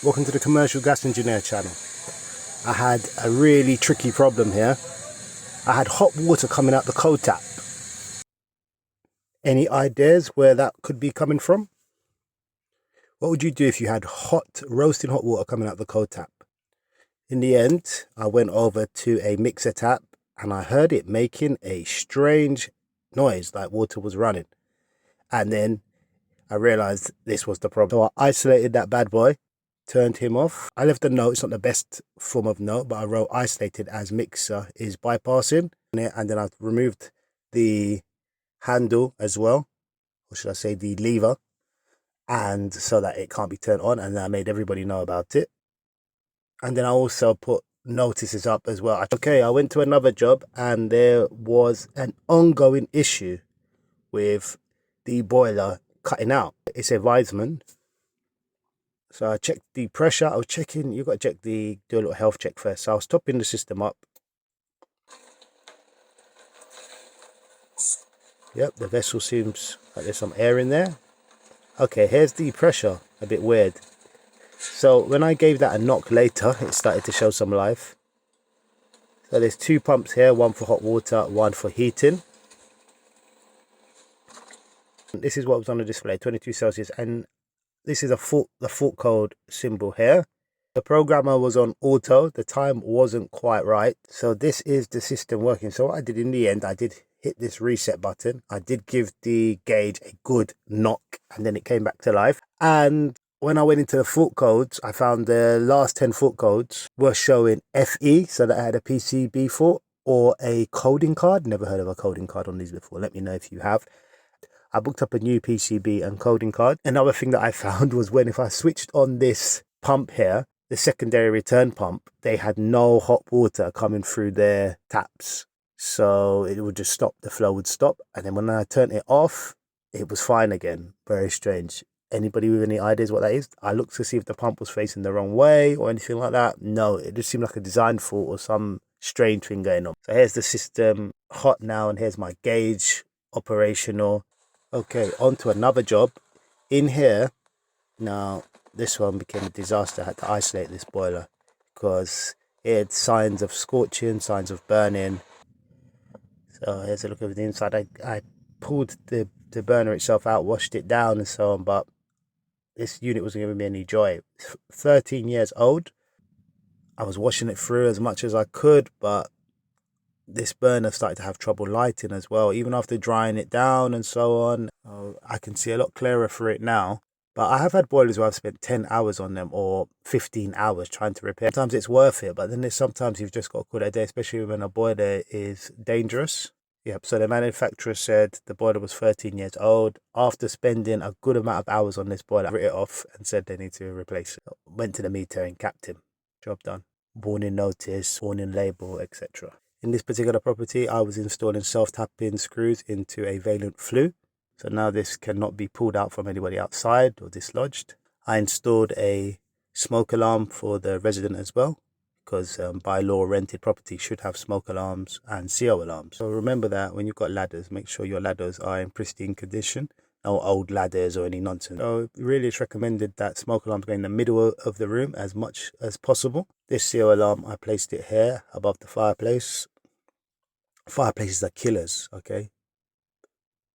Welcome to the Commercial Gas Engineer channel. I had a really tricky problem here. I had hot water coming out the cold tap. Any ideas where that could be coming from? What would you do if you had roasting hot water coming out the cold tap? In the end, I went over to a mixer tap and I heard it making a strange noise like water was running. And then I realized this was the problem. So I isolated that bad boy, turned him off. I left a note. It's not the best form of note, but I wrote isolated as mixer is bypassing. And then I removed the handle as well, or should I say the lever, and so that it can't be turned on, and I made everybody know about it. And then I also put notices up as well. Okay, I went to another job and there was an ongoing issue with the boiler cutting out. It's a Weizmann. So I checked the pressure. I was checking, you've got to do a little health check first. So I was topping the system up. Yep, the vessel seems like there's some air in there. Okay, here's the pressure, a bit weird. So when I gave that a knock later, it started to show some life. So there's two pumps here, one for hot water, one for heating. This is what was on the display, 22 Celsius, and this is the fault code symbol here. The programmer was on auto, the time wasn't quite right. So this is the system working. So what I did in the end, I did hit this reset button. I did give the gauge a good knock and then it came back to life. And when I went into the fault codes, I found the last 10 fault codes were showing FE, so that I had a PCB fault, or a coding card. Never heard of a coding card on these before. Let me know if you have. I booked up a new PCB and coding card. Another thing that I found was when if I switched on this pump here, the secondary return pump, they had no hot water coming through their taps. So it would just stop, the flow would stop. And then when I turned it off, it was fine again. Very strange. Anybody with any ideas what that is? I looked to see if the pump was facing the wrong way or anything like that. No, it just seemed like a design fault or some strange thing going on. So here's the system hot now, and here's my gauge operational. Okay, on to another job. In here, now this one became a disaster. I had to isolate this boiler because it had signs of scorching, signs of burning. So here's a look at the inside. I pulled the burner itself out, washed it down and so on, but this unit wasn't giving me any joy. 13 years old. I was washing it through as much as I could, but this burner started to have trouble lighting as well, even after drying it down and so on. I can see a lot clearer for it now. But I have had boilers where I've spent 10 hours on them or 15 hours trying to repair. Sometimes it's worth it, but then there's sometimes you've just got to call it a day, especially when a boiler is dangerous. Yep, so the manufacturer said the boiler was 13 years old. After spending a good amount of hours on this boiler, I wrote it off and said they need to replace it. Went to the meter and capped him. Job done. Warning notice, warning label, etc. In this particular property, I was installing self-tapping screws into a valent flue. So now this cannot be pulled out from anybody outside or dislodged. I installed a smoke alarm for the resident as well, because by law, rented property should have smoke alarms and CO alarms. So remember that when you've got ladders, make sure your ladders are in pristine condition. No old ladders or any nonsense. So really it's recommended that smoke alarms go in the middle of the room as much as possible. This CO alarm, I placed it here above the fireplace. Fireplaces are killers, okay?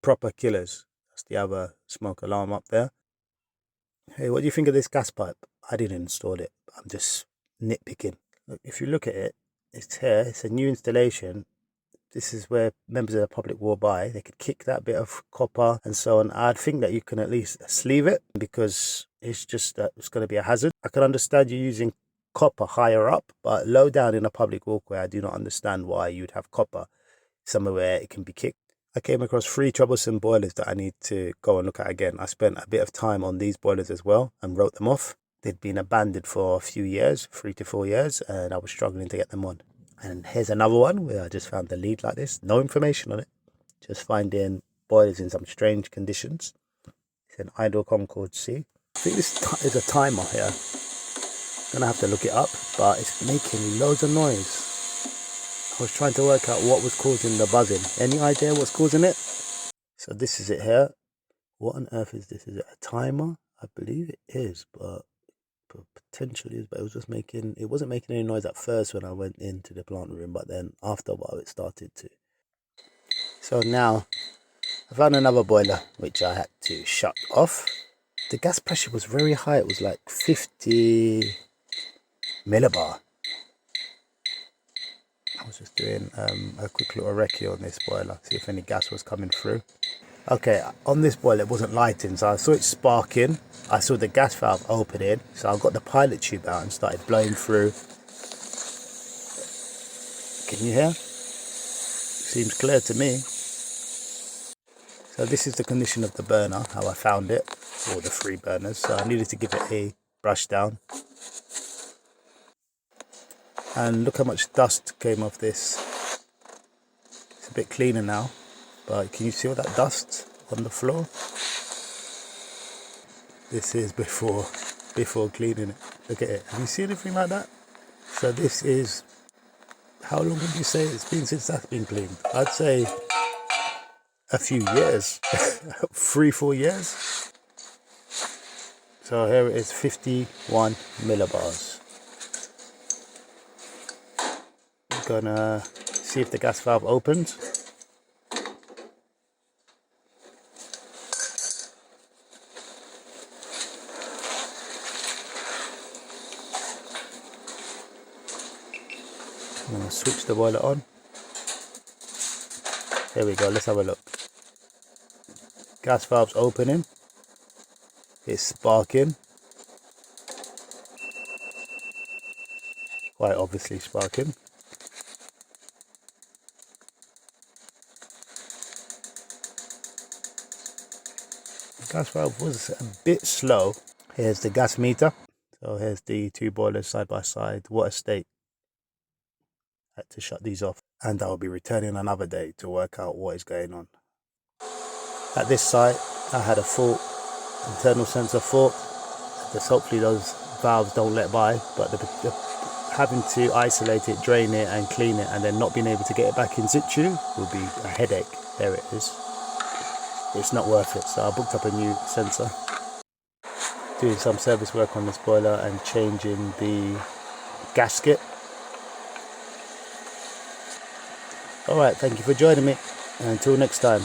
Proper killers. That's the other smoke alarm up there. Hey, what do you think of this gas pipe? I didn't install it. I'm just nitpicking. Look, if you look at it, it's here. It's a new installation. This is where members of the public walk by. They could kick that bit of copper and so on. I'd think that you can at least sleeve it because it's just that it's going to be a hazard. I can understand you using copper higher up, but low down in a public walkway, I do not understand why you'd have copper somewhere where it can be kicked. I came across 3 troublesome boilers that I need to go and look at again. I spent a bit of time on these boilers as well and wrote them off. They'd been abandoned for a few years, 3 to 4 years, and I was struggling to get them on. And here's another one where I just found the lead like this. No information on it. Just finding boilers in some strange conditions. It's an idle Concord C. I think this is a timer here. Gonna have to look it up, but it's making loads of noise. I was trying to work out what was causing the buzzing. Any idea what's causing it? So this is it here. What on earth is this? Is it a timer? I believe it is, but potentially is, but it was just making, it wasn't making any noise at first when I went into the plant room, but then after a while it started to. So now I found another boiler which I had to shut off. The gas pressure was very high, it was like 50 millibar. I was just doing a quick little recce on this boiler, see if any gas was coming through. Okay, on this boiler it wasn't lighting, so I saw it sparking. I saw the gas valve opening, so I got the pilot tube out and started blowing through. Can you hear? Seems clear to me. So this is the condition of the burner, how I found it, or the 3 burners. So I needed to give it a brush down. And look how much dust came off this. It's a bit cleaner now, but can you see all that dust on the floor? This is before cleaning it. Look at it. Have you seen anything like that? So this is, how long would you say it's been since that's been cleaned? I'd say a few years, 3-4 years. So here it is, 51 millibars. I'm gonna see if the gas valve opens. I'm going to switch the boiler on. There we go, let's have a look. Gas valve's opening. It's sparking. Quite obviously sparking. The gas valve was a bit slow. Here's the gas meter. So here's the 2 boilers side by side. What a state. Had to shut these off, and I will be returning another day to work out what is going on. At this site I had a fault, internal sensor fault. Hopefully those valves don't let by, but the having to isolate it, drain it and clean it, and then not being able to get it back in situ will be a headache. There it is. It's not worth it, so I booked up a new sensor. Doing some service work on this boiler and changing the gasket. Alright, thank you for joining me, and until next time.